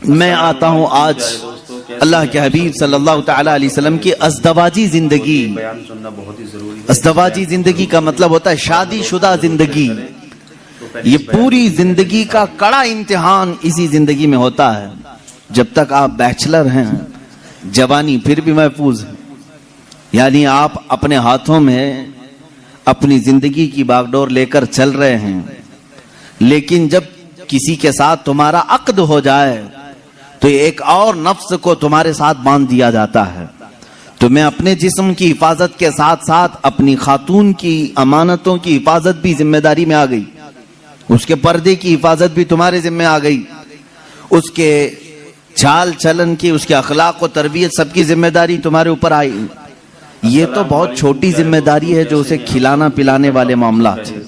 میں آتا ہوں آج اللہ کے حبیب صلی اللہ تعالی علیہ وسلم کی ازدواجی زندگی. ازدواجی زندگی کا مطلب ہوتا ہے شادی شدہ زندگی. یہ پوری زندگی کا کڑا امتحان اسی زندگی میں ہوتا ہے. جب تک آپ بیچلر ہیں جوانی پھر بھی محفوظ ہے، یعنی آپ اپنے ہاتھوں میں اپنی زندگی کی باغ ڈور لے کر چل رہے ہیں. لیکن جب کسی کے ساتھ تمہارا عقد ہو جائے تو ایک اور نفس کو تمہارے ساتھ باندھ دیا جاتا ہے. تو میں اپنے جسم کی حفاظت کے ساتھ ساتھ اپنی خاتون کی امانتوں کی حفاظت بھی ذمہ داری میں آ گئی. اس کے پردے کی حفاظت بھی تمہارے ذمہ آ گئی. اس کے چال چلن کی، اس کے اخلاق و تربیت سب کی ذمہ داری تمہارے اوپر آئی. یہ تو بہت چھوٹی ذمہ داری ہے جو اسے کھلانا پلانے والے معاملات ہیں.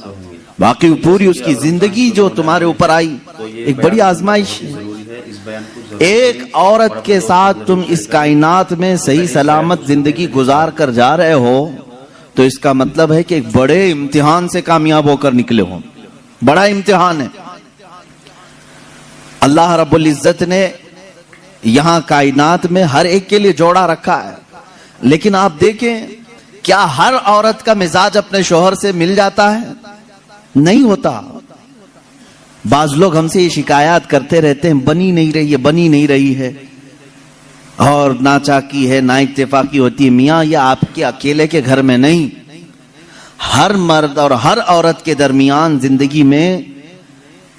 باقی پوری اس کی زندگی جو تمہارے اوپر آئی ایک بڑی آزمائش ہے. ایک عورت کے ساتھ تم اس کائنات میں صحیح سلامت زندگی گزار کر جا رہے ہو تو اس کا مطلب ہے کہ ایک بڑے امتحان سے کامیاب ہو کر نکلے ہو. بڑا امتحان ہے. اللہ رب العزت نے یہاں کائنات میں ہر ایک کے لیے جوڑا رکھا ہے، لیکن آپ دیکھیں کیا ہر عورت کا مزاج اپنے شوہر سے مل جاتا ہے؟ نہیں ہوتا. بعض لوگ ہم سے یہ شکایات کرتے رہتے ہیں بنی نہیں رہی ہے، بنی نہیں رہی ہے، اور ناچاکی ہے، نا اتفاقی ہوتی ہے. میاں یہ آپ کے اکیلے کے گھر میں نہیں، ہر مرد اور ہر عورت کے درمیان زندگی میں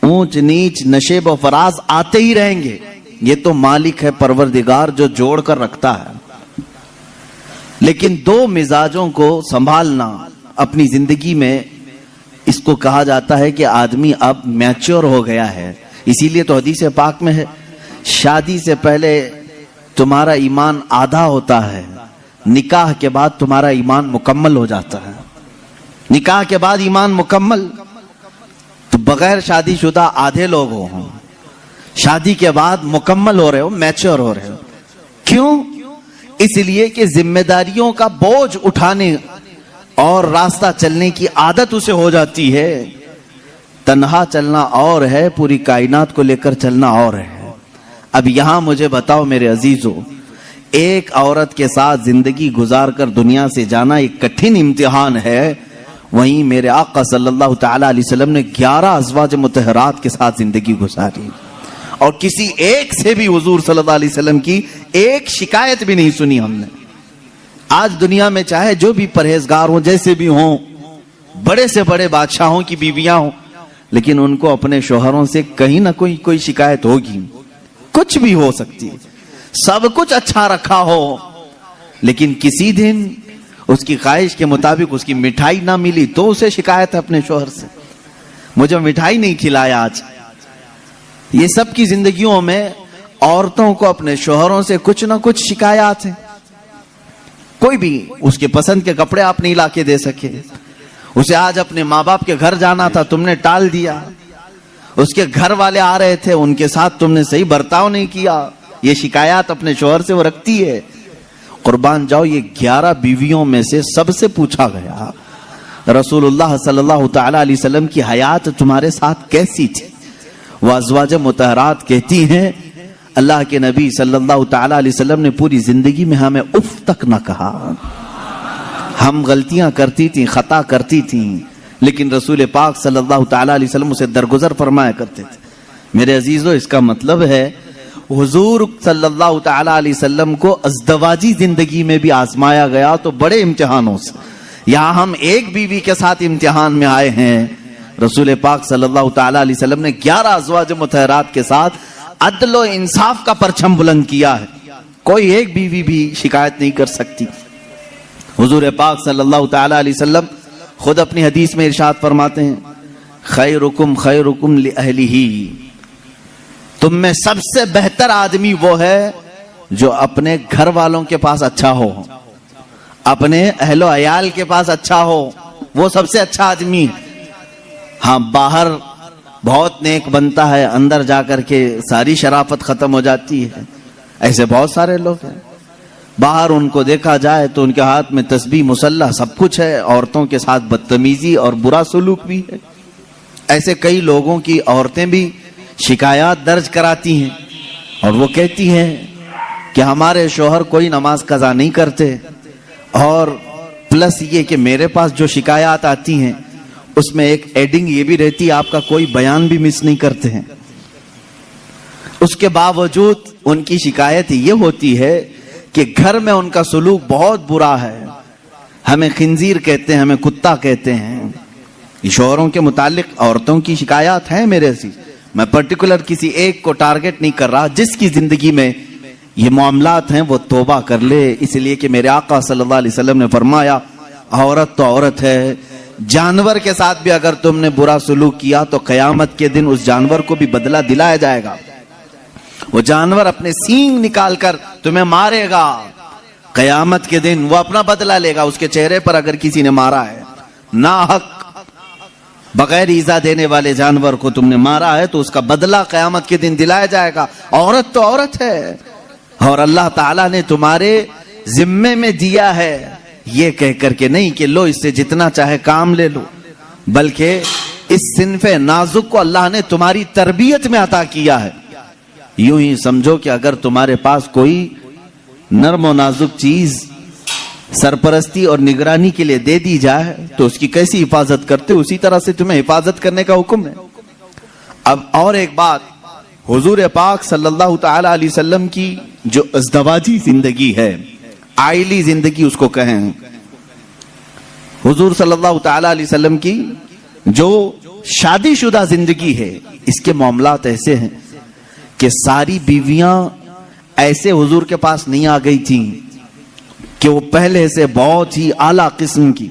اونچ نیچ نشیب و فراز آتے ہی رہیں گے. یہ تو مالک ہے پروردگار جو جوڑ کر رکھتا ہے. لیکن دو مزاجوں کو سنبھالنا اپنی زندگی میں، اس کو کہا جاتا ہے کہ آدمی اب میچور ہو گیا ہے. اسی لیے تو حدیث پاک میں ہے شادی سے پہلے تمہارا ایمان آدھا ہوتا ہے، نکاح کے بعد تمہارا ایمان مکمل ہو جاتا ہے. نکاح کے بعد ایمان مکمل. تو بغیر شادی شدہ آدھے لوگ ہوں، شادی کے بعد مکمل ہو رہے ہو، میچور ہو رہے ہو. کیوں؟ اس لیے کہ ذمہ داریوں کا بوجھ اٹھانے اور راستہ چلنے کی عادت اسے ہو جاتی ہے. تنہا چلنا اور ہے، پوری کائنات کو لے کر چلنا اور ہے. اب یہاں مجھے بتاؤ میرے عزیزو، ایک عورت کے ساتھ زندگی گزار کر دنیا سے جانا ایک کٹھن امتحان ہے. وہیں میرے آقا صلی اللہ تعالی علیہ وسلم نے 11 ازواج مطہرات کے ساتھ زندگی گزاری، اور کسی ایک سے بھی حضور صلی اللہ علیہ وسلم کی ایک شکایت بھی نہیں سنی ہم نے. آج دنیا میں چاہے جو بھی پرہیزگار ہوں، جیسے بھی ہوں، بڑے سے بڑے بادشاہوں کی بیویاں ہوں، لیکن ان کو اپنے شوہروں سے کہیں نہ کوئی شکایت ہوگی. کچھ بھی ہو سکتی، سب کچھ اچھا رکھا ہو، لیکن کسی دن اس کی خواہش کے مطابق اس کی مٹھائی نہ ملی تو اسے شکایت ہے اپنے شوہر سے، مجھے مٹھائی نہیں کھلایا آج. یہ سب کی زندگیوں میں عورتوں کو اپنے شوہروں سے کچھ نہ کچھ شکایات ہیں. کوئی بھی اس کے پسند کے کپڑے آپ نہیں لا کے دے سکے، اسے آج اپنے ماں باپ کے گھر جانا تھا تم نے ٹال دیا، اس کے گھر والے آ رہے تھے ان کے ساتھ تم نے صحیح برتاؤ نہیں کیا. یہ شکایات اپنے شوہر سے وہ رکھتی ہے. قربان جاؤ، یہ 11 بیویوں میں سے سب سے پوچھا گیا رسول اللہ صلی اللہ تعالی علیہ وسلم کی حیات تمہارے ساتھ کیسی تھی؟ وہ ازواج مطہرات کہتی ہیں اللہ کے نبی صلی اللہ تعالی علیہ وسلم نے پوری زندگی میں ہمیں اف تک نہ کہا. ہم غلطیاں کرتی تھیں، خطا کرتی تھیں، لیکن رسول پاک صلی اللہ تعالی علیہ وسلم اسے درگزر فرمایا کرتے تھے. میرے عزیزو، اس کا مطلب ہے حضور صلی اللہ تعالی علیہ وسلم کو ازدواجی زندگی میں بھی آزمایا گیا تو بڑے امتحانوں سے. یہاں ہم ایک بیوی کے ساتھ امتحان میں آئے ہیں، رسول پاک صلی اللہ تعالی علیہ وسلم نے 11 ازواج مطہرات کے ساتھ عدل و انصاف کا پرچم بلند کیا ہے. کوئی ایک بیوی بھی شکایت نہیں کر سکتی. حضور پاک صلی اللہ تعالی علیہ وسلم خود اپنی حدیث میں ارشاد فرماتے ہیں خیرکم خیرکم لأہلہ، تم میں سب سے بہتر آدمی وہ ہے جو اپنے گھر والوں کے پاس اچھا ہو، اپنے اہل و عیال کے پاس اچھا ہو، وہ سب سے اچھا آدمی. ہاں باہر بہت نیک بنتا ہے، اندر جا کر کے ساری شرافت ختم ہو جاتی ہے. ایسے بہت سارے لوگ ہیں، باہر ان کو دیکھا جائے تو ان کے ہاتھ میں تسبیح مسلح سب کچھ ہے، عورتوں کے ساتھ بدتمیزی اور برا سلوک بھی ہے. ایسے کئی لوگوں کی عورتیں بھی شکایات درج کراتی ہیں. اور وہ کہتی ہیں کہ ہمارے شوہر کوئی نماز قضا نہیں کرتے، اور پلس یہ کہ میرے پاس جو شکایات آتی ہیں اس میں ایک ایڈنگ یہ بھی رہتی ہے آپ کا کوئی بیان بھی مس نہیں کرتے ہیں۔ اس کے باوجود ان کی شکایت یہ ہوتی ہے کہ گھر میں ان کا سلوک بہت برا ہے، ہمیں خنزیر کہتے ہیں، ہمیں کتا کہتے ہیں۔ شوہروں کے متعلق عورتوں کی شکایات ہیں میرے سے، میں پرٹیکولر کسی ایک کو ٹارگٹ نہیں کر رہا، جس کی زندگی میں یہ معاملات ہیں وہ توبہ کر لے، اس لیے کہ میرے آقا صلی اللہ علیہ وسلم نے فرمایا عورت تو عورت ہے، جانور کے ساتھ بھی اگر تم نے برا سلوک کیا تو قیامت کے دن اس جانور کو بھی بدلہ دلایا جائے گا، وہ جانور اپنے سینگ نکال کر تمہیں مارے گا، قیامت کے دن وہ اپنا بدلہ لے گا۔ اس کے چہرے پر اگر کسی نے مارا ہے ناحق بغیر ایذا دینے والے جانور کو تم نے مارا ہے تو اس کا بدلہ قیامت کے دن دلایا جائے گا۔ عورت تو عورت ہے، اور اللہ تعالیٰ نے تمہارے ذمے میں دیا ہے یہ کہہ کر کے نہیں کہ لو اس سے جتنا چاہے کام لے لو، بلکہ اس صنف نازک کو اللہ نے تمہاری تربیت میں عطا کیا ہے۔ یوں ہی سمجھو کہ اگر تمہارے پاس کوئی نرم و نازک چیز سرپرستی اور نگرانی کے لیے دے دی جائے تو اس کی کیسی حفاظت کرتے، اسی طرح سے تمہیں حفاظت کرنے کا حکم ہے۔ اب اور ایک بات، حضور پاک صلی اللہ تعالی علیہ وسلم کی جو ازدواجی زندگی ہے، عائلی زندگی اس کو کہیں، حضور صلی اللہ تعالی علیہ وسلم کی جو شادی شدہ زندگی ہے، اس کے معاملات ایسے ہیں کہ ساری بیویاں ایسے حضور کے پاس نہیں آ گئی تھیں کہ وہ پہلے سے بہت ہی اعلیٰ قسم کی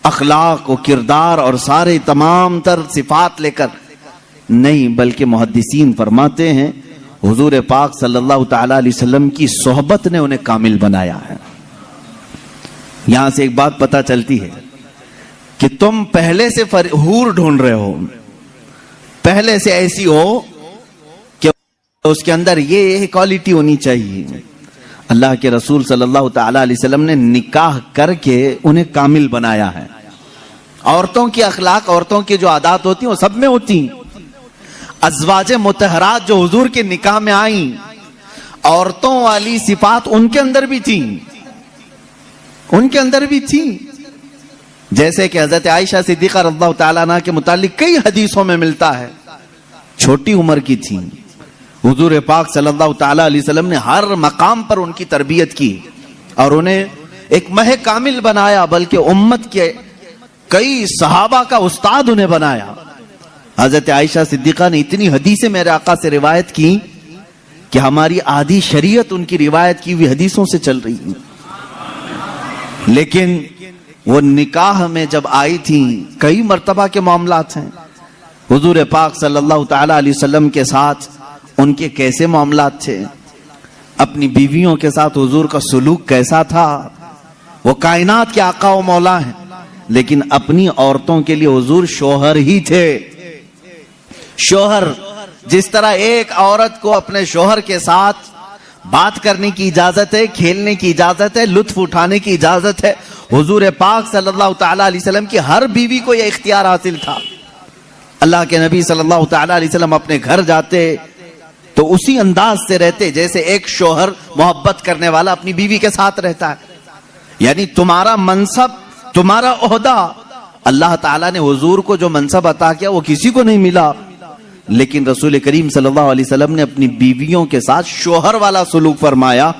اخلاق و کردار اور سارے تمام تر صفات لے کر نہیں، بلکہ محدثین فرماتے ہیں حضور پاک صلی اللہ تعالی علیہ وسلم کی صحبت نے انہیں کامل بنایا ہے۔ یہاں سے ایک بات پتہ چلتی ہے کہ تم پہلے سے حور ڈھونڈ رہے ہو، پہلے سے ایسی ہو کہ اس کے اندر یہ کوالٹی ہونی چاہیے۔ اللہ کے رسول صلی اللہ تعالی علیہ وسلم نے نکاح کر کے انہیں کامل بنایا ہے۔ عورتوں کی اخلاق، عورتوں کی جو عادات ہوتی ہیں وہ سب میں ہوتی ہیں۔ ازواج مطہرات جو حضور کے نکاح میں آئیں، عورتوں والی صفات ان کے اندر بھی تھیں، ان کے اندر بھی تھیں، جیسے کہ حضرت عائشہ صدیقہ رضی اللہ تعالیٰ عنہ کے متعلق کئی حدیثوں میں ملتا ہے، چھوٹی عمر کی تھیں۔ حضور پاک صلی اللہ تعالی علیہ وسلم نے ہر مقام پر ان کی تربیت کی اور انہیں ایک مہ کامل بنایا، بلکہ امت کے کئی صحابہ کا استاد انہیں بنایا۔ حضرت عائشہ صدیقہ نے اتنی حدیثیں میرے آقا سے روایت کی کہ ہماری آدھی شریعت ان کی روایت کی ہوئی حدیثوں سے چل رہی ہے۔ لیکن وہ نکاح میں جب آئی تھیں، کئی مرتبہ کے معاملات ہیں، حضور پاک صلی اللہ تعالی علیہ وسلم کے ساتھ ان کے کیسے معاملات تھے، اپنی بیویوں کے ساتھ حضور کا سلوک کیسا تھا۔ وہ کائنات کے آقا و مولا ہیں، لیکن اپنی عورتوں کے لیے حضور شوہر ہی تھے۔ شوہر، جس طرح ایک عورت کو اپنے شوہر کے ساتھ بات کرنے کی اجازت ہے، کھیلنے کی اجازت ہے، لطف اٹھانے کی اجازت ہے، حضور پاک صلی اللہ تعالی علیہ وسلم کی ہر بیوی کو یہ اختیار حاصل تھا۔ اللہ کے نبی صلی اللہ تعالی علیہ وسلم اپنے گھر جاتے تو اسی انداز سے رہتے جیسے ایک شوہر محبت کرنے والا اپنی بیوی کے ساتھ رہتا ہے۔ یعنی تمہارا منصب، تمہارا عہدہ، اللہ تعالیٰ نے حضور کو جو منصب عطا کیا وہ کسی کو نہیں ملا، لیکن رسول کریم صلی اللہ علیہ وسلم نے اپنی بیویوں کے ساتھ شوہر والا سلوک فرمایا۔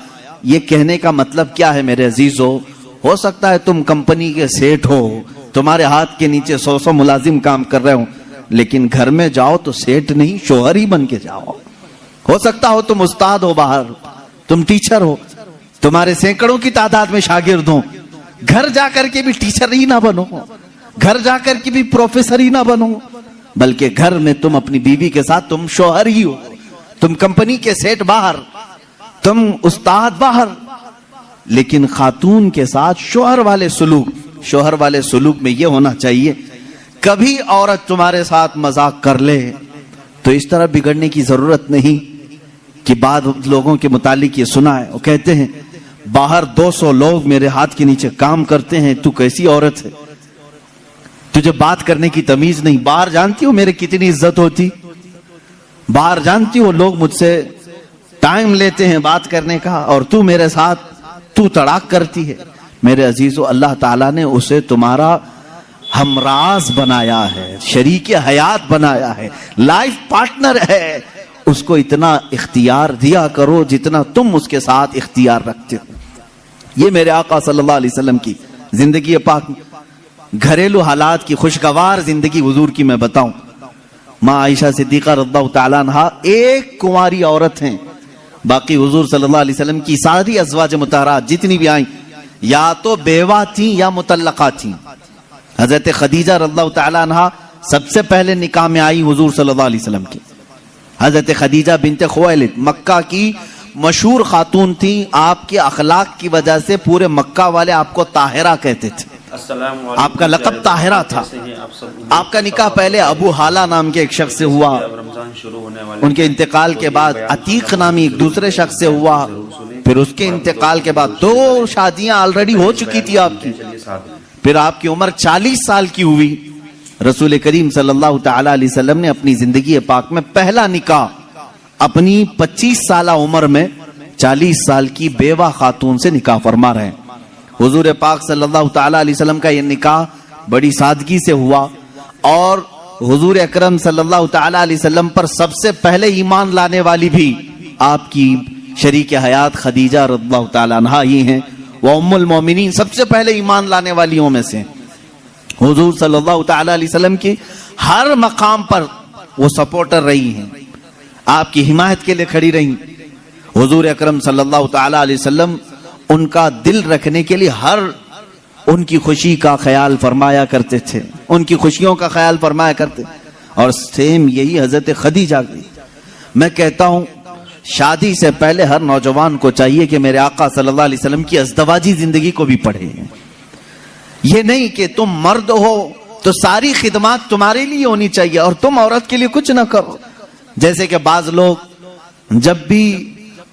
یہ کہنے کا مطلب کیا ہے میرے عزیزو؟ ہو سکتا ہے تم کمپنی کے سیٹ ہو، تمہارے ہاتھ کے نیچے 100 ملازم کام کر رہے ہوں، لیکن گھر میں جاؤ تو سیٹ نہیں، شوہر ہی بن کے جاؤ۔ ہو سکتا ہو تم استاد ہو، باہر تم ٹیچر ہو، تمہارے سینکڑوں کی تعداد میں شاگرد ہوں، گھر جا کر کے بھی ٹیچر ہی نہ بنو، گھر جا کر کے بھی پروفیسر ہی نہ بنو، بلکہ گھر میں تم اپنی بیوی کے ساتھ تم شوہر ہی ہو، تم کمپنی کے سیٹ باہر، تم استاد باہر، لیکن خاتون کے ساتھ شوہر والے سلوک میں یہ ہونا چاہیے، کبھی عورت تمہارے ساتھ مذاق کر لے تو اس طرح بگڑنے کی ضرورت نہیں کہ بعض لوگوں کے متعلق یہ سنا ہے، وہ کہتے ہیں باہر 200 لوگ میرے ہاتھ کے نیچے کام کرتے ہیں، تو کیسی عورت ہے، تجھے بات کرنے کی تمیز نہیں، باہر جانتی ہو میرے کتنی عزت ہوتی، باہر جانتی ہو لوگ مجھ سے ٹائم لیتے ہیں بات کرنے کا، اور تو میرے ساتھ تو تڑاک کرتی ہے۔ میرے عزیزو، اللہ تعالیٰ نے اسے تمہارا ہمراز بنایا ہے، شریک حیات بنایا ہے، لائف پارٹنر ہے، اس کو اتنا اختیار دیا کرو جتنا تم اس کے ساتھ اختیار رکھتے ہو۔ یہ میرے آقا صلی اللہ علیہ وسلم کی زندگی پاک، گھریلو حالات کی خوشگوار زندگی حضور کی میں بتاؤں۔ ماں عائشہ صدیقہ رضی اللہ تعالیٰ عنہا ایک کنواری عورت ہیں، باقی حضور صلی اللہ علیہ وسلم کی ساری ازواج مطہرات جتنی بھی آئیں یا تو بیوہ تھیں یا مطلقہ تھیں۔ حضرت خدیجہ رضی اللہ تعالیٰ عنہا سب سے پہلے نکاح میں آئی حضور صلی اللہ علیہ وسلم کی۔ حضرت خدیجہ بنت خویلد مکہ کی مشہور خاتون تھی، آپ کے اخلاق کی وجہ سے پورے مکہ والے آپ کو طاہرہ کہتے تھے، آپ کا لقب طاہرہ تھا۔ آپ کا نکاح پہلے ابو حالہ نام کے ایک شخص سے ہوا، ان کے انتقال کے بعد عتیق نامی ایک دوسرے شخص سے ہوا، پھر اس کے انتقال کے بعد 2 شادیاں آلریڈی ہو چکی تھی آپ کی، پھر آپ کی عمر 40 سال کی ہوئی۔ رسول کریم صلی اللہ تعالی علیہ وسلم نے اپنی زندگی پاک میں پہلا نکاح اپنی 25 سالہ عمر میں 40 سال کی بیوہ خاتون سے نکاح فرما رہے ہیں۔ حضور پاک صلی اللہ تعالی علیہ وسلم کا یہ نکاح بڑی سادگی سے ہوا، اور حضور اکرم صلی اللہ تعالی علیہ وسلم پر سب سے پہلے ایمان لانے والی بھی آپ کی شریک حیات خدیجہ رضی اللہ تعالی عنہا ہی ہیں، وہ ام المومنین سب سے پہلے ایمان لانے والیوں میں سے۔ حضور صلی اللہ تعالی علیہ وسلم کی ہر مقام پر وہ سپورٹر رہی ہیں، آپ کی حمایت کے لیے کھڑی رہی۔ حضور اکرم صلی اللہ تعالی علیہ وسلم ان کا دل رکھنے کے لیے ہر ان کی خوشی کا خیال فرمایا کرتے تھے، ان کی خوشیوں کا خیال فرمایا کرتے، اور سیم یہی حضرت خدیجہ کی۔ میں کہتا ہوں شادی سے پہلے ہر نوجوان کو چاہیے کہ میرے آقا صلی اللہ علیہ وسلم کی ازدواجی زندگی کو بھی پڑھے۔ یہ نہیں کہ تم مرد ہو تو ساری خدمات تمہارے لیے ہونی چاہیے اور تم عورت کے لیے کچھ نہ کرو۔ جیسے کہ بعض لوگ جب بھی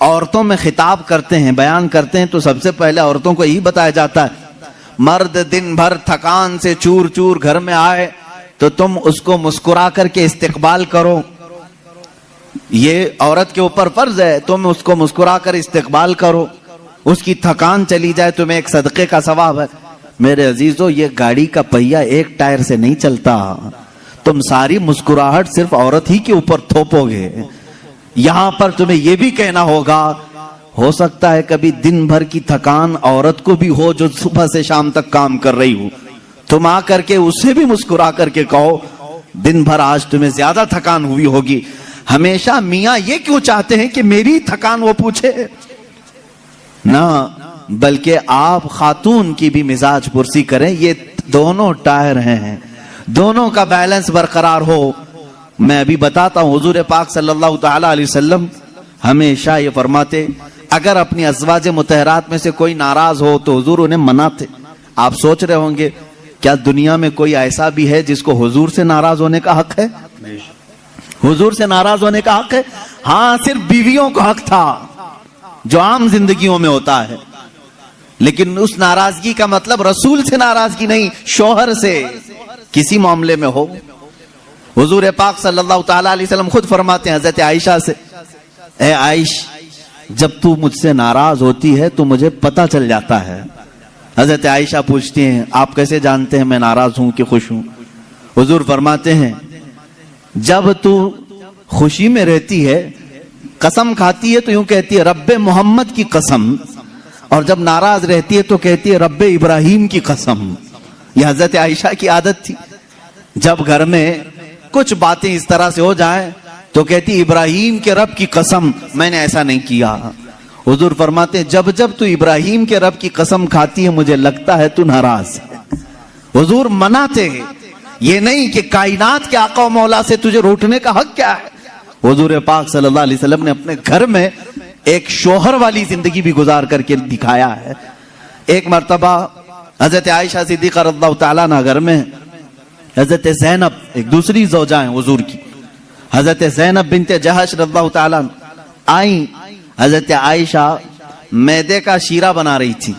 عورتوں میں خطاب کرتے ہیں، بیان کرتے ہیں، تو سب سے پہلے عورتوں کو یہی بتایا جاتا ہے مرد دن بھر تھکان سے چور چور گھر میں آئے تو تم اس کو مسکرا کر کے استقبال کرو، یہ عورت کے اوپر فرض ہے، تم اس کو مسکرا کر استقبال کرو، اس کی تھکان چلی جائے تمہیں ایک صدقے کا ثواب ہے۔ میرے عزیزو، یہ گاڑی کا پہیا ایک ٹائر سے نہیں چلتا، تم ساری مسکراہٹ صرف عورت ہی کے اوپر تھوپو گے۔ یہاں پر تمہیں یہ بھی کہنا ہوگا، ہو سکتا ہے کبھی دن بھر کی تھکان عورت کو بھی ہو جو صبح سے شام تک کام کر رہی ہو، تم آ کر کے اسے بھی مسکرا کر کے کہو دن بھر آج تمہیں زیادہ تھکان ہوئی ہوگی۔ ہمیشہ میاں یہ کیوں چاہتے ہیں کہ میری تھکان وہ پوچھے؟ نہ، بلکہ آپ خاتون کی بھی مزاج پرسی کریں، یہ دونوں ٹائر ہیں، دونوں کا بیلنس برقرار ہو۔ میں ابھی بتاتا ہوں، حضور پاک صلی اللہ تعالی علیہ وسلم ہمیشہ یہ فرماتے، اگر اپنی ازواج مطہرات میں سے کوئی ناراض ہو تو حضور انہیں مناتے۔ آپ سوچ رہے ہوں گے کیا دنیا میں کوئی ایسا بھی ہے جس کو حضور سے ناراض ہونے کا حق ہے؟ حضور سے ناراض ہونے کا حق ہے؟ ہاں، صرف بیویوں کو حق تھا جو عام زندگیوں میں ہوتا ہے، لیکن اس ناراضگی کا مطلب رسول سے ناراضگی نہیں، شوہر سے کسی معاملے میں ہو۔ حضور پاک صلی اللہ تعالی علیہ وسلم خود فرماتے ہیں حضرت عائشہ سے، اے عائش، جب تو مجھ سے ناراض ہوتی ہے تو مجھے پتہ چل جاتا ہے۔ حضرت عائشہ پوچھتی ہیں آپ کیسے جانتے ہیں میں ناراض ہوں کہ خوش ہوں؟ حضور فرماتے ہیں جب تو خوشی میں رہتی ہے قسم کھاتی ہے تو یوں کہتی ہے رب محمد کی قسم، اور جب ناراض رہتی ہے تو کہتی ہے رب ابراہیم کی قسم۔ یہ حضرت عائشہ کی عادت تھی، جب گھر میں کچھ باتیں اس طرح سے ہو جائیں تو کہتی ابراہیم کے رب کی قسم میں نے ایسا نہیں کیا۔ حضور فرماتے ہیں جب جب تو ابراہیم کے رب کی قسم کھاتی ہے مجھے لگتا ہے تو ناراض ہے۔ حضور مناتے ہیں، یہ نہیں کہ کائنات کے آقا و مولا سے تجھے روٹنے کا حق کیا ہے۔ حضور پاک صلی اللہ علیہ وسلم نے اپنے گھر میں ایک شوہر والی زندگی بھی گزار کر کے دکھایا ہے۔ ایک مرتبہ حضرت عائشہ صدیقہ رضی اللہ تعالیٰ عنہ گھر میں، حضرت زینب ایک دوسری زوجہ ہیں حضور کی، حضرت زینب بنت جہش رضی اللہ تعالیٰ آئیں، حضرت عائشہ میدے کا شیرہ بنا رہی تھی،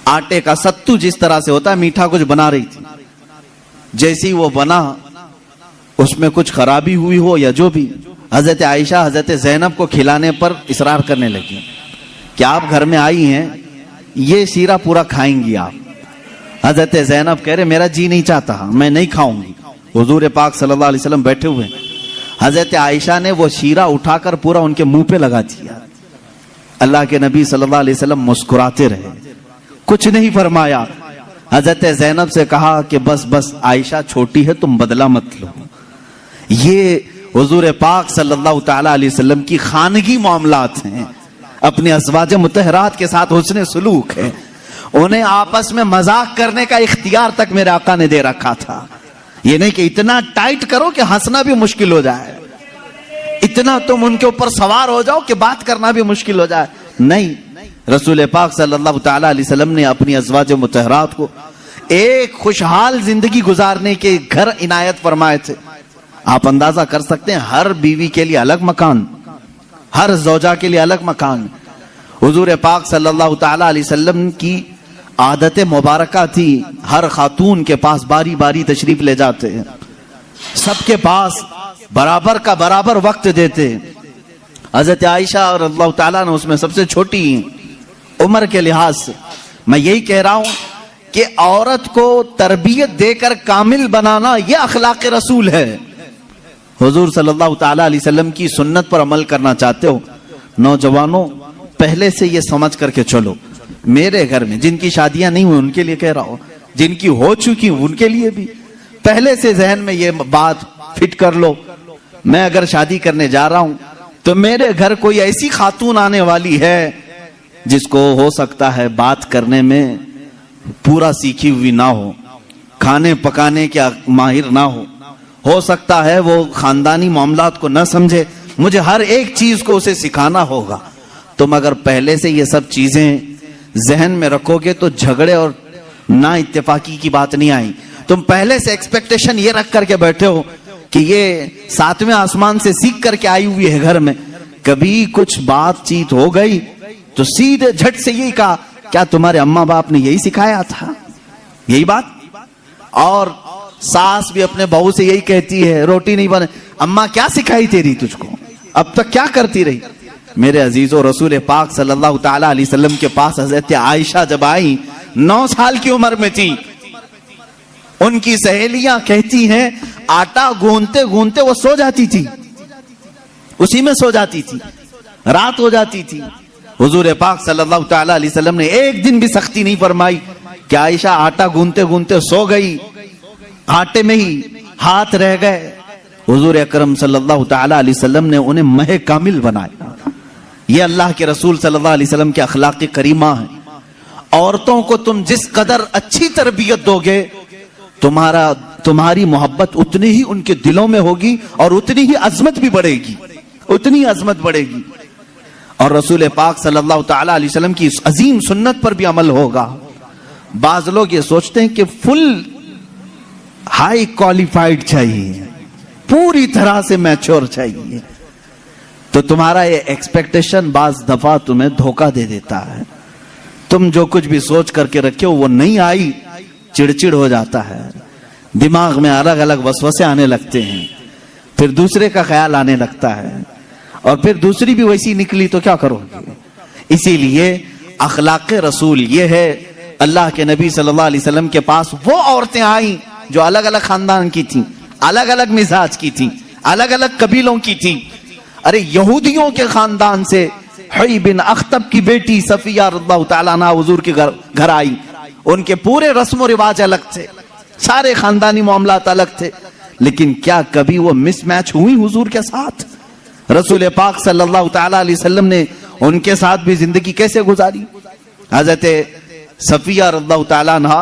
آٹے کا ستو جس طرح سے ہوتا ہے میٹھا کچھ بنا رہی تھی۔ جیسی وہ بنا اس میں کچھ خرابی ہوئی ہو یا جو بھی، حضرت عائشہ حضرت زینب کو کھلانے پر اصرار کرنے لگی کہ آپ گھر میں آئی ہیں، یہ شیرہ پورا کھائیں گی آپ۔ حضرت زینب کہہ رہے میرا جی نہیں چاہتا، میں نہیں کھاؤں گی۔ حضور پاک صلی اللہ علیہ وسلم بیٹھے ہوئے، حضرت عائشہ نے وہ شیرہ اٹھا کر پورا ان کے منہ پہ لگا دیا۔ اللہ کے نبی صلی اللہ علیہ وسلم مسکراتے رہے، کچھ نہیں فرمایا۔ حضرت زینب سے کہا کہ بس بس عائشہ چھوٹی ہے، تم بدلہ مت لو۔ یہ حضور پاک صلی اللہ تعالی علیہ وسلم کی خانگی معاملات ہیں، اپنے ازواج مطہرات کے ساتھ حسن سلوک ہے۔ انہیں آپس میں مذاق کرنے کا اختیار تک میرے آقا نے دے رکھا تھا۔ یہ نہیں کہ اتنا ٹائٹ کرو کہ ہنسنا بھی مشکل ہو جائے، اتنا تم ان کے اوپر سوار ہو جاؤ کہ بات کرنا بھی مشکل ہو جائے، نہیں۔ رسول پاک صلی اللہ تعالی علیہ وسلم نے اپنی ازواج مطہرات کو ایک خوشحال زندگی گزارنے کے گھر عنایت فرمائے تھے۔ آپ اندازہ کر سکتے ہیں، ہر بیوی کے لیے الگ مکان، ہر زوجہ کے لیے الگ مکان۔ حضور پاک صلی اللہ تعالی علیہ وسلم کی عادت مبارکہ تھی، ہر خاتون کے پاس باری باری تشریف لے جاتے ہیں، سب کے پاس برابر کا برابر وقت دیتے۔ حضرت عائشہ اور اللہ تعالیٰ نے اس میں سب سے چھوٹی عمر کے لحاظ سے، میں یہی کہہ رہا ہوں کہ عورت کو تربیت دے کر کامل بنانا یہ اخلاق رسول ہے۔ حضور صلی اللہ تعالیٰ علیہ وسلم کی سنت پر عمل کرنا چاہتے ہو نوجوانوں، پہلے سے یہ سمجھ کر کے چلو، میرے گھر میں جن کی شادیاں نہیں ہوئی ان کے لیے کہہ رہا ہوں، جن کی ہو چکی ان کے لیے بھی پہلے سے ذہن میں یہ بات فٹ کر لو، میں اگر شادی کرنے جا رہا ہوں تو میرے گھر کوئی ایسی خاتون آنے والی ہے جس کو ہو سکتا ہے بات کرنے میں پورا سیکھی ہوئی نہ ہو، کھانے پکانے کے ماہر نہ ہو سکتا ہے وہ خاندانی معاملات کو نہ سمجھے، مجھے ہر ایک چیز کو اسے سکھانا ہوگا۔ تم اگر پہلے سے یہ سب چیزیں ذہن میں رکھو گے تو جھگڑے اور نا اتفاقی کی بات نہیں آئی۔ تم پہلے سے ایکسپیکٹیشن یہ رکھ کر کے بیٹھے ہو کہ یہ 7ویں آسمان سے سیکھ کر کے آئی ہوئی ہے گھر میں، کبھی کچھ بات چیت ہو گئی تو سیدھے جھٹ سے یہی کہا کیا تمہارے اماں باپ نے یہی سکھایا تھا، یہی بات۔ اور ساس بھی اپنے بہو سے یہی کہتی ہے روٹی نہیں بنے، اماں کیا سکھائی تیری تجھ کو، اب تک کیا کرتی رہی۔ میرے عزیزو، رسول پاک صلی اللہ تعالی علیہ وسلم کے پاس حضرت عائشہ جب آئی 9 سال کی عمر میں تھی، ان کی سہیلیاں کہتی ہیں آٹا گوندتے گوندتے وہ سو جاتی تھی، اسی میں سو جاتی تھی، رات ہو جاتی تھی۔ حضور پاک صلی اللہ تعالی علیہ وسلم نے ایک دن بھی سختی نہیں فرمائی کہ عائشہ آٹا گوندتے گوندتے سو گئی، آٹے میں ہی ہاتھ رہ گئے۔ حضور اکرم صلی اللہ تعالی علیہ وسلم نے انہیں مہ کامل بنایا۔ یہ اللہ کے رسول صلی اللہ علیہ وسلم کے اخلاق کریمہ ہیں۔ عورتوں کو تم جس قدر اچھی تربیت دو گے تمہاری محبت اتنی ہی ان کے دلوں میں ہوگی اور اتنی ہی عظمت بھی بڑھے گی، اتنی عظمت بڑھے گی۔ اور رسول پاک صلی اللہ تعالی علیہ وسلم کی اس عظیم سنت پر بھی عمل ہوگا۔ بعض لوگ یہ سوچتے ہیں کہ فل ہائی کوالیفائڈ چاہیے، پوری طرح سے میچور چاہیے، تو تمہارا یہ ایکسپیکٹیشن بعض دفعہ تمہیں دھوکہ دے دیتا ہے۔ تم جو کچھ بھی سوچ کر کے رکھے ہو وہ نہیں آئی، چڑچڑ ہو جاتا ہے، دماغ میں الگ الگ وسوسے آنے لگتے ہیں، پھر دوسرے کا خیال آنے لگتا ہے، اور پھر دوسری بھی ویسی نکلی تو کیا کرو گے۔ اسی لیے اخلاق رسول یہ ہے، اللہ کے نبی صلی اللہ علیہ وسلم کے پاس وہ عورتیں آئیں جو الگ الگ خاندان کی تھیں، الگ الگ مزاج کی تھیں، الگ الگ قبیلوں کی تھیں۔ ارے یہودیوں کے خاندان سے حی بن اخطب کی بیٹی صفیہ رضی اللہ تعالیٰ عنہ حضور کے گھر آئی، ان کے پورے رسم و رواج الگ تھے، سارے خاندانی معاملات الگ تھے، لیکن کیا کبھی وہ مس میچ ہوئی حضور کے ساتھ؟ رسول پاک صلی اللہ تعالیٰ علیہ وسلم نے ان کے ساتھ بھی زندگی کیسے گزاری؟ حضرت صفیہ رضی اللہ تعالیٰ عنہ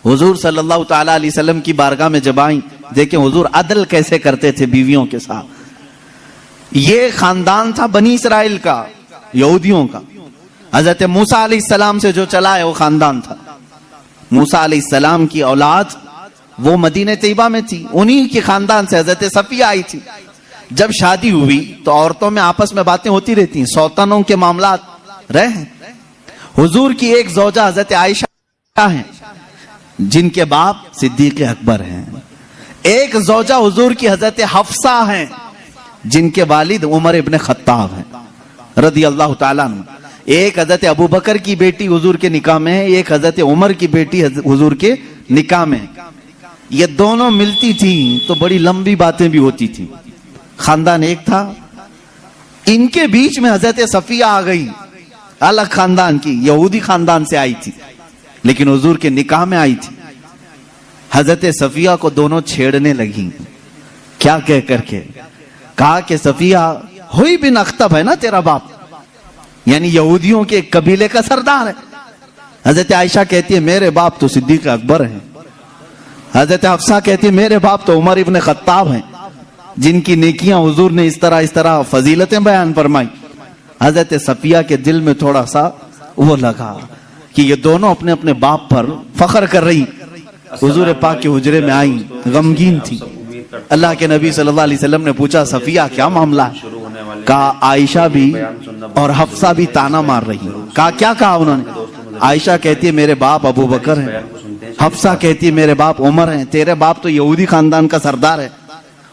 حضور صلی اللہ تعالیٰ علیہ وسلم کی بارگاہ میں جب آئیں، دیکھیں حضور عدل کیسے کرتے تھے بیویوں کے ساتھ۔ یہ خاندان تھا بنی اسرائیل کا، یہودیوں کا، حضرت موسیٰ علیہ السلام سے جو چلا ہے وہ خاندان تھا۔ موسیٰ علیہ السلام کی اولاد وہ مدینہ طیبہ میں تھی، انہی کے خاندان سے حضرت صفیہ آئی تھی۔ جب شادی ہوئی تو عورتوں میں آپس میں باتیں ہوتی رہتی ہیں، سوتنوں کے معاملات رہے۔ حضور کی ایک زوجہ حضرت عائشہ ہیں جن کے باپ صدیق اکبر ہیں، ایک زوجہ حضور کی حضرت حفصہ ہیں جن کے والد عمر ابن خطاب ہیں رضی اللہ تعالیٰ عنہ. ایک حضرت ابو بکر کی بیٹی حضور کے نکاح میں ہے, ایک حضرت عمر کی بیٹی حضور کے نکاح میں ہے. یہ دونوں ملتی تھیں تو بڑی لمبی باتیں بھی ہوتی تھیں. خاندان ایک تھا, ان کے بیچ میں حضرت صفیہ آ گئی, الگ خاندان کی, یہودی خاندان سے آئی تھی لیکن حضور کے نکاح میں آئی تھی. حضرت صفیہ کو دونوں چھیڑنے لگی. کیا کہہ کر کے کہا کہ صفیہ ہوئی بن اختب ہے نا تیرا باپ, یعنی یہودیوں کے ایک قبیلے کا سردار ہے. حضرت عائشہ کہتی ہے میرے باپ تو صدیق اکبر ہیں. حضرت حفصہ کہتی ہے میرے باپ تو عمر ابن خطاب ہیں, جن کی نیکیاں حضور نے اس طرح فضیلتیں بیان فرمائی. حضرت صفیہ کے دل میں تھوڑا سا وہ لگا کہ یہ دونوں اپنے اپنے باپ پر فخر کر رہی. حضور پاک کے حجرے میں آئی, غمگین تھی. اللہ کے نبی صلی اللہ علیہ وسلم نے پوچھا صفیہ کیا معاملہ ہے؟ کہا عائشہ بھی اور حفصہ بھی تانا مار رہی. کہا کیا کہا انہوں نے؟ عائشہ کہتی ہے میرے باپ ابو بکر ہیں, حفصہ کہتی ہے میرے باپ عمر ہیں, تیرے باپ تو یہودی خاندان کا سردار ہے.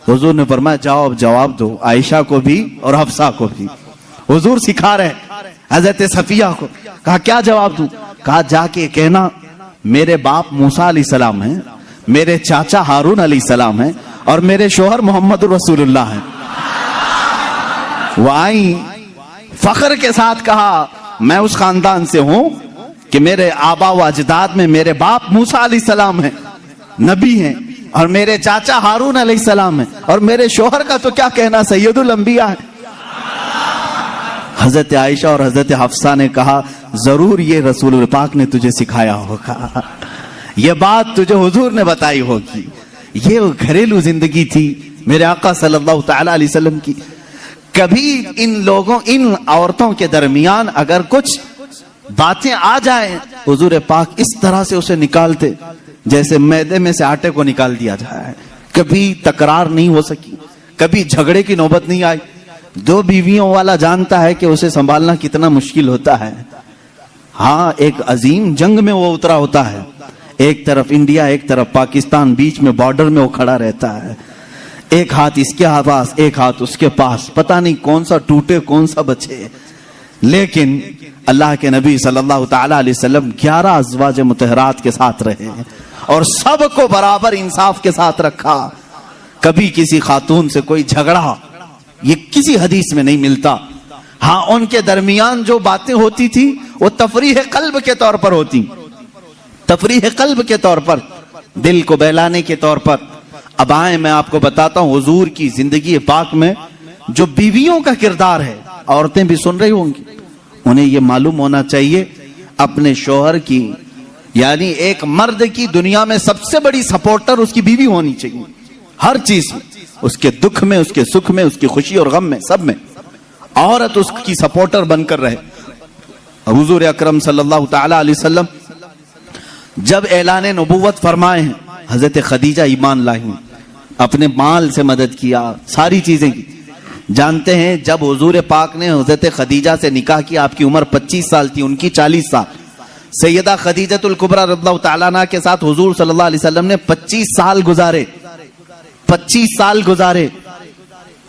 حضور نے فرمایا جاؤ جواب دو, عائشہ کو بھی اور حفصہ کو بھی. حضور سکھا رہے حضرت صفیہ کو. کہا کیا جواب دوں؟ کہا جا کے کہنا میرے باپ موسیٰ علیہ السلام ہیں, میرے چاچا ہارون علیہ السلام ہیں, اور میرے شوہر محمد رسول اللہ ہیں. وہ آئی فخر کے ساتھ کہا میں اس خاندان سے ہوں کہ میرے آبا و اجداد میں میرے باپ موسیٰ علیہ السلام ہیں, نبی ہیں, اور میرے چاچا ہارون علیہ السلام ہیں, اور میرے شوہر کا تو کیا کہنا سید الانبیاء ہے. حضرت عائشہ اور حضرت حفصہ نے کہا ضرور یہ رسول پاک نے تجھے سکھایا ہوگا, یہ بات تجھے حضور نے بتائی ہوگی. یہ گھریلو زندگی تھی میرے آقا صلی اللہ تعالی علیہ وسلم کی. کبھی ان عورتوں کے درمیان اگر کچھ باتیں آ جائیں, حضور پاک اس طرح سے اسے نکالتے جیسے میدے میں سے آٹے کو نکال دیا جائے. کبھی تکرار نہیں ہو سکی, کبھی جھگڑے کی نوبت نہیں آئی. دو بیویوں والا جانتا ہے کہ اسے سنبھالنا کتنا مشکل ہوتا ہے. ہاں ایک عظیم جنگ میں وہ اترا ہوتا ہے, ایک طرف انڈیا ایک طرف پاکستان, بیچ میں بارڈر میں وہ کھڑا رہتا ہے. ایک ہاتھ اس کے پاس ایک ہاتھ اس کے پاس, پتہ نہیں کون سا ٹوٹے کون سا بچے. لیکن اللہ کے نبی صلی اللہ تعالی علیہ وسلم 11 ازواج مطہرات کے ساتھ رہے اور سب کو برابر انصاف کے ساتھ رکھا. کبھی کسی خاتون سے کوئی جھگڑا یہ کسی حدیث میں نہیں ملتا. ہاں ان کے درمیان جو باتیں ہوتی تھی وہ تفریح قلب کے طور پر ہوتی, تفریح قلب کے طور پر, دل کو بہلانے کے طور پر. اب آئیں میں آپ کو بتاتا ہوں حضور کی زندگی پاک میں جو بیویوں کا کردار ہے. عورتیں بھی سن رہی ہوں گی, انہیں یہ معلوم ہونا چاہیے اپنے شوہر کی, یعنی ایک مرد کی دنیا میں سب سے بڑی سپورٹر اس کی بیوی ہونی چاہیے. ہر چیز میں, اس کے دکھ میں, اس کے سکھ میں, اس کی خوشی اور غم میں, سب میں عورت اس کی سپورٹر بن کر رہے. حضور اکرم صلی اللہ تعالی علیہ وسلم جب اعلان نبوت فرمائے ہیں, حضرت خدیجہ ایمان لائی, اپنے مال سے مدد کیا, ساری چیزیں کی. جانتے ہیں جب حضور پاک نے حضرت خدیجہ سے نکاح کیا, آپ کی عمر 25 سال تھی, ان کی 40 سال. سیدہ خدیجہ الکبریٰ رضی اللہ تعالیٰ عنہا کے ساتھ حضور صلی اللہ علیہ وسلم نے 25 سال گزارے. 25 سال گزارے.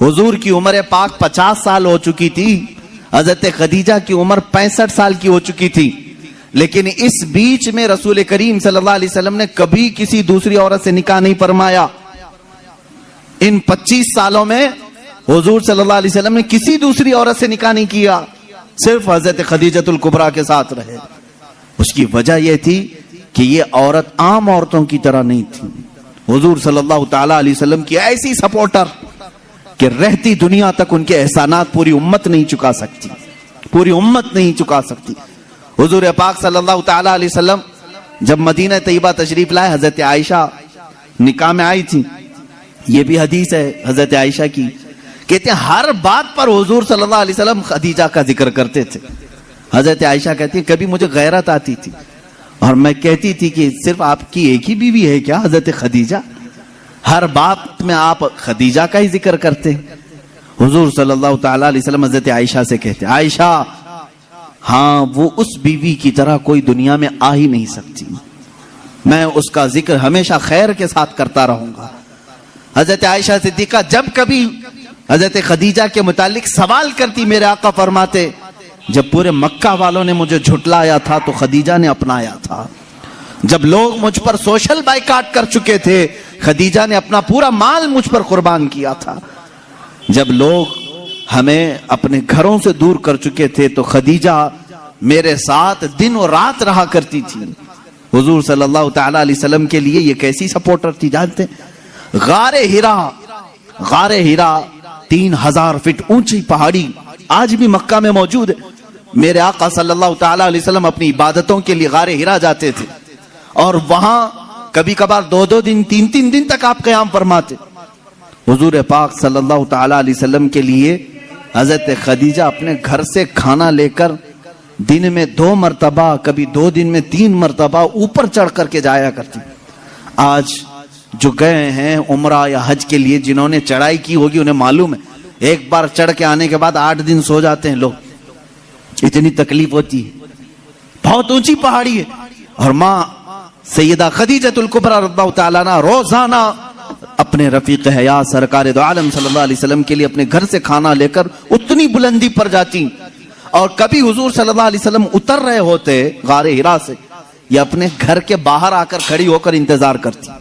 حضور کی عمر پاک 50 سال ہو چکی تھی, حضرت خدیجہ کی عمر 65 سال کی ہو چکی تھی. لیکن اس بیچ میں رسول کریم صلی اللہ علیہ وسلم نے کبھی کسی دوسری عورت سے نکاح نہیں فرمایا. ان 25 سالوں میں حضور صلی اللہ علیہ وسلم نے کسی دوسری عورت سے نکاح نہیں کیا, صرف حضرت خدیجہ الکبریٰ کے ساتھ رہے. اس کی وجہ یہ تھی کہ یہ عورت عام عورتوں کی طرح نہیں تھی. حضور صلی اللہ تعالی علیہ وسلم کی ایسی سپورٹر کہ رہتی دنیا تک ان کے احسانات پوری امت نہیں چکا سکتی, پوری امت نہیں چکا سکتی. حضور پاک صلی اللہ تعالی علیہ وسلم جب مدینہ طیبہ تشریف لائے, حضرت عائشہ نکاح میں آئی تھی. یہ بھی حدیث ہے حضرت عائشہ کی, کہتے ہیں ہر بات پر حضور صلی اللہ علیہ وسلم خدیجہ کا ذکر کرتے تھے. حضرت عائشہ کہتی ہیں کبھی مجھے غیرت آتی تھی اور میں کہتی تھی کہ صرف آپ کی ایک ہی بیوی ہے کیا حضرت خدیجہ؟ ہر بات میں آپ خدیجہ کا ہی ذکر کرتے ہیں. حضور صلی اللہ تعالی علیہ وسلم حضرت عائشہ سے کہتے ہیں عائشہ ہاں وہ اس بیوی کی طرح کوئی دنیا میں آ ہی نہیں سکتی, میں اس کا ذکر ہمیشہ خیر کے ساتھ کرتا رہوں گا. حضرت عائشہ صدیقہ جب کبھی حضرت خدیجہ کے متعلق سوال کرتی، میرے آقا فرماتے جب پورے مکہ والوں نے مجھے جھٹلایا تھا تو خدیجہ نے اپنایا تھا، جب لوگ مجھ پر سوشل بائیکاٹ کر چکے تھے خدیجہ نے اپنا پورا مال مجھ پر قربان کیا تھا، جب لوگ ہمیں اپنے گھروں سے دور کر چکے تھے تو خدیجہ میرے ساتھ دن اور رات رہا کرتی تھی۔ حضور صلی اللہ تعالی علیہ وسلم کے لیے یہ کیسی سپورٹر تھی جانتے ہیں؟ غار ہیرا 3000 فٹ اونچی پہاڑی آج بھی مکہ میں موجود ہے۔ میرے آقا صلی اللہ تعالی علیہ وسلم اپنی عبادتوں کے لیے غار ہیرا جاتے تھے اور وہاں کبھی کبھار 2 دن 3 دن تک آپ قیام فرماتے۔ حضور پاک صلی اللہ تعالی علیہ وسلم کے لیے حضرت خدیجہ اپنے گھر سے کھانا لے کر دن میں 2 مرتبہ کبھی 2 دن میں 3 مرتبہ اوپر چڑھ کر کے جایا کرتی۔ آج جو گئے ہیں عمرہ یا حج کے لیے جنہوں نے چڑھائی کی ہوگی انہیں معلوم ہے، ایک بار چڑھ کے آنے کے بعد 8 دن سو جاتے ہیں لوگ، اتنی تکلیف ہوتی ہے، بہت اونچی پہاڑی ہے۔ اور ماں سیدہ خدیجہ الکبریٰ رضی اللہ تعالیٰ عنہا روزانہ اپنے رفیق حیات سرکار دو عالم صلی اللہ علیہ وسلم کے لیے اپنے گھر سے کھانا لے کر اتنی بلندی پر جاتی، اور کبھی حضور صلی اللہ علیہ وسلم اتر رہے ہوتے غار ہیرا سے یا اپنے گھر کے باہر آ کر کھڑی ہو کر انتظار کرتی۔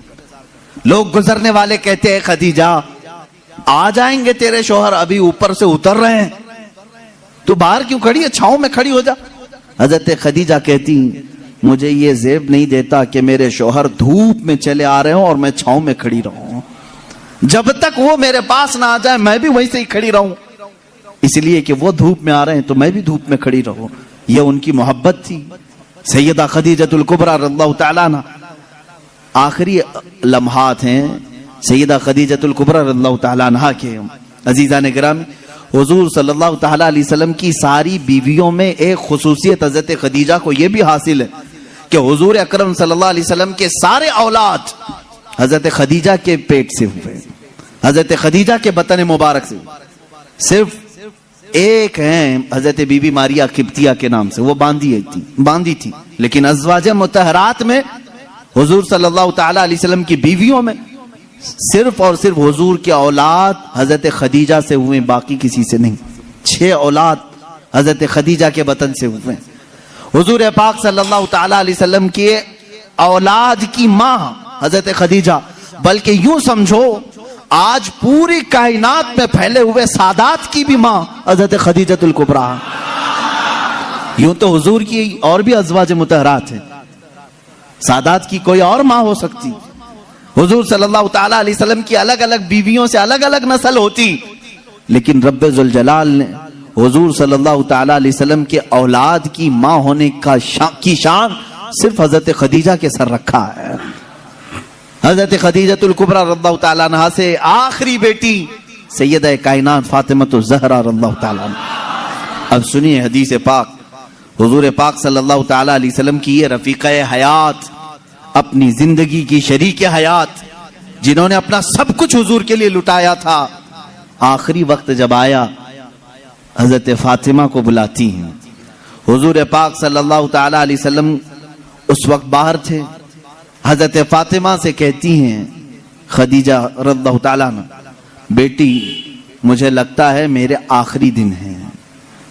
لوگ گزرنے والے کہتے ہیں خدیجہ آ جائیں گے تیرے شوہر، ابھی اوپر سے اتر رہے ہیں، تو باہر کیوں کھڑی ہے، چھاؤں میں کھڑی ہو جا۔ حضرت خدیجہ کہتی مجھے یہ زیب نہیں دیتا کہ میرے شوہر دھوپ میں چلے آ رہے ہوں اور میں چھاؤں میں کھڑی رہوں، جب تک وہ میرے پاس نہ آ جائے میں بھی وہیں سے ہی کھڑی رہوں، اس لیے کہ وہ دھوپ میں آ رہے ہیں تو میں بھی دھوپ میں کھڑی رہوں۔ یہ ان کی محبت تھی۔ سیدہ خدیجہ الکبریٰ رضی اللہ تعالیٰ عنہا، آخری لمحات ہیں سیدہ خدیجہ الکبریٰ رضی اللہ تعالیٰ عنہا کے۔ عزیزان گرامی، حضور صلی اللہ تعالیٰ علیہ وسلم کی ساری بیویوں میں ایک خصوصیت حضرت خدیجہ کو یہ بھی حاصل ہے کہ حضور اکرم صلی اللہ علیہ وسلم کے سارے اولاد حضرت خدیجہ کے پیٹ سے ہوئے، حضرت خدیجہ کے بطن مبارک سے، صرف ایک ہیں حضرت بی بی ماریا قبطیہ کے نام سے، وہ باندھی تھی، لیکن ازواج مطہرات میں حضور صلی اللہ تعالیٰ علیہ وسلم کی بیویوں میں صرف اور صرف حضور کی اولاد حضرت خدیجہ سے ہوئے، باقی کسی سے نہیں۔ 6 اولاد حضرت خدیجہ کے بطن سے ہوئے۔ حضور پاک صلی اللہ تعالیٰ علیہ وسلم کی اولاد کی ماں حضرت خدیجہ، بلکہ یوں سمجھو آج پوری کائنات میں پھیلے ہوئے سادات کی بھی ماں حضرت خدیجہ الکبریٰ۔ یوں تو حضور کی اور بھی ازواج مطہرات ہیں، سادات کی کوئی اور ماں ہو سکتی، حضور صلی اللہ تعالیٰ علیہ وسلم کی الگ الگ بیویوں سے الگ الگ نسل ہوتی، لیکن رب ذوالجلال نے حضور صلی اللہ تعالیٰ علیہ وسلم کے اولاد کی ماں ہونے کی شان صرف حضرت خدیجہ کے سر رکھا ہے۔ حضرت خدیجہ الکبریٰ رضی اللہ تعالیٰ عنہا سے آخری بیٹی سیدہ کائنات فاطمہ الزہرا رضی اللہ تعالیٰ عنہا۔ اب سنیے حدیث پاک، حضور پاک صلی اللہ تعالیٰ علیہ وسلم کی یہ رفیقہ حیات، اپنی زندگی کی شریک حیات، جنہوں نے اپنا سب کچھ حضور کے لیے لٹایا تھا، آخری وقت جب آیا حضرت فاطمہ کو بلاتی ہیں۔ حضور پاک صلی اللہ تعالیٰ علیہ وسلم اس وقت باہر تھے، حضرت فاطمہ سے کہتی ہیں خدیجہ رضی اللہ تعالیٰ عنہ، بیٹی مجھے لگتا ہے میرے آخری دن ہیں۔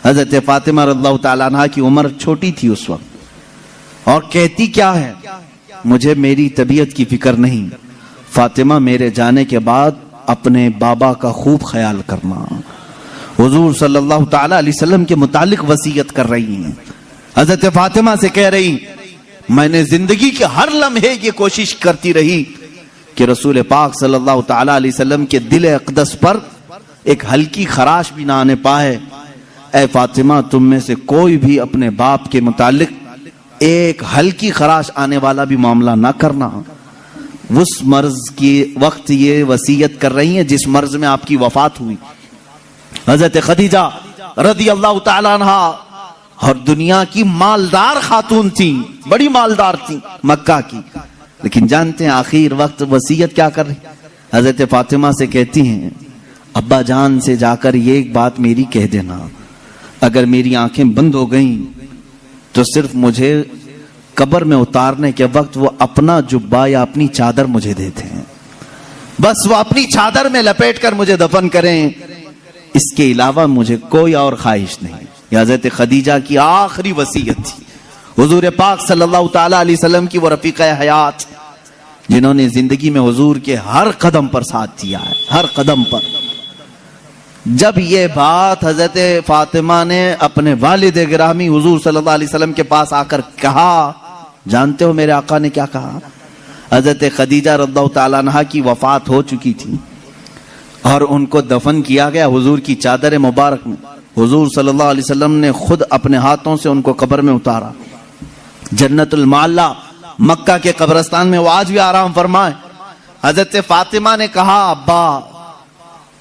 حضرت فاطمہ رضی اللہ تعالیٰ عنہ کی عمر چھوٹی تھی اس وقت، اور کہتی کیا ہے، مجھے میری طبیعت کی فکر نہیں، فاطمہ میرے جانے کے بعد اپنے بابا کا خوب خیال کرنا۔ حضور صلی اللہ تعالیٰ علیہ وسلم کے متعلق وصیت کر رہی ہیں، حضرت فاطمہ سے کہہ رہی میں نے زندگی کے ہر لمحے یہ کوشش کرتی رہی کہ رسول پاک صلی اللہ تعالیٰ علیہ وسلم کے دل اقدس پر ایک ہلکی خراش بھی نہ آنے پائے۔ اے فاطمہ تم میں سے کوئی بھی اپنے باپ کے متعلق ایک ہلکی خراش آنے والا بھی معاملہ نہ کرنا۔ اس مرض کی وقت یہ وصیت کر رہی ہیں جس مرض میں آپ کی وفات ہوئی۔ حضرت خدیجہ رضی اللہ تعالیٰ عنہا اور دنیا کی مالدار خاتون تھی، بڑی مالدار تھی مکہ کی، لیکن جانتے ہیں آخر وقت وصیت کیا کر رہی؟ حضرت فاطمہ سے کہتی ہیں ابا جان سے جا کر یہ ایک بات میری کہہ دینا، اگر میری آنکھیں بند ہو گئیں تو صرف مجھے قبر میں اتارنے کے وقت وہ اپنا جبہ یا اپنی چادر مجھے دیتے ہیں، بس وہ اپنی چادر میں لپیٹ کر مجھے دفن کریں، اس کے علاوہ مجھے کوئی اور خواہش نہیں. یہ حضرت خدیجہ کی آخری وصیت تھی. حضور پاک صلی اللہ تعالی علیہ وسلم کی وہ رفیقہ حیات جنہوں نے زندگی میں حضور کے ہر قدم پر ساتھ دیا ہے, ہر قدم پر. جب یہ بات حضرت فاطمہ نے اپنے والد گرامی حضور صلی اللہ علیہ وسلم کے پاس آ کر کہا, جانتے ہو میرے آقا نے کیا کہا؟ حضرت خدیجہ رضی اللہ تعالیٰ عنہا کی وفات ہو چکی تھی اور ان کو دفن کیا گیا حضور کی چادر مبارک میں. حضور صلی اللہ علیہ وسلم نے خود اپنے ہاتھوں سے ان کو قبر میں اتارا. جنت المعلا مکہ کے قبرستان میں وہ آج بھی آرام فرمائے. حضرت فاطمہ نے کہا, ابا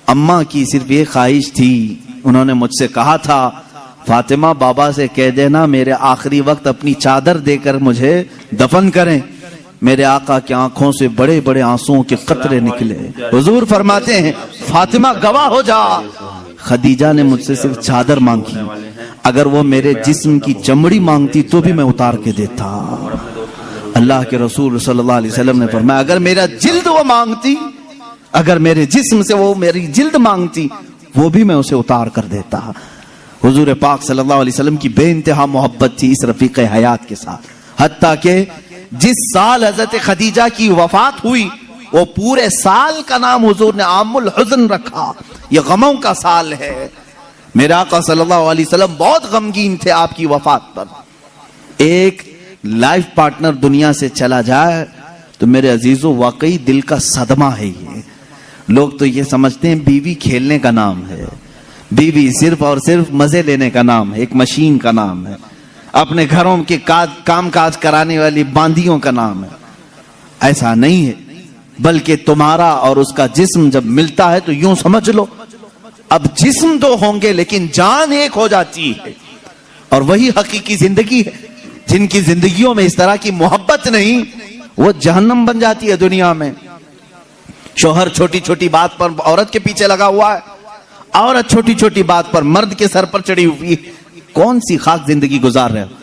اماں کی صرف یہ خواہش تھی, انہوں نے مجھ سے کہا تھا فاطمہ بابا سے کہہ دینا میرے آخری وقت اپنی چادر دے کر مجھے دفن کریں. میرے آقا کی آنکھوں سے بڑے بڑے آنسوؤں کے قطرے نکلے. حضور فرماتے ہیں فاطمہ گواہ ہو جا, خدیجہ نے مجھ سے صرف چادر مانگی, اگر وہ میرے جسم کی چمڑی مانگتی تو بھی میں اتار کے دیتا. اللہ کے رسول صلی اللہ علیہ وسلم نے فرمایا اگر میرا جلد وہ مانگتی, اگر میرے جسم سے وہ میری جلد مانگتی وہ بھی میں اسے اتار کر دیتا. حضور پاک صلی اللہ علیہ وسلم کی بے انتہا محبت تھی اس رفیق حیات کے ساتھ, حتیٰ کہ جس سال حضرت خدیجہ کی وفات ہوئی وہ پورے سال کا نام حضور نے عام الحزن رکھا, یہ غموں کا سال ہے. میرے آقا صلی اللہ علیہ وسلم بہت غمگین تھے آپ کی وفات پر. ایک لائف پارٹنر دنیا سے چلا جائے تو میرے عزیزوں واقعی دل کا صدمہ ہے. یہ لوگ تو یہ سمجھتے ہیں بیوی کھیلنے کا نام ہے, بیوی صرف اور صرف مزے لینے کا نام ہے, ایک مشین کا نام ہے, اپنے گھروں کے کام کاج کرانے والی باندیوں کا نام ہے. ایسا نہیں ہے, بلکہ تمہارا اور اس کا جسم جب ملتا ہے تو یوں سمجھ لو اب جسم دو ہوں گے لیکن جان ایک ہو جاتی ہے. اور وہی حقیقی زندگی ہے. جن کی زندگیوں میں اس طرح کی محبت نہیں وہ جہنم بن جاتی ہے دنیا میں. شوہر چھوٹی چھوٹی بات پر عورت کے پیچھے لگا ہوا ہے, عورت چھوٹی چھوٹی بات پر مرد کے سر پر چڑھی ہوئی ہے. کون سی خاک زندگی گزار رہے ہو؟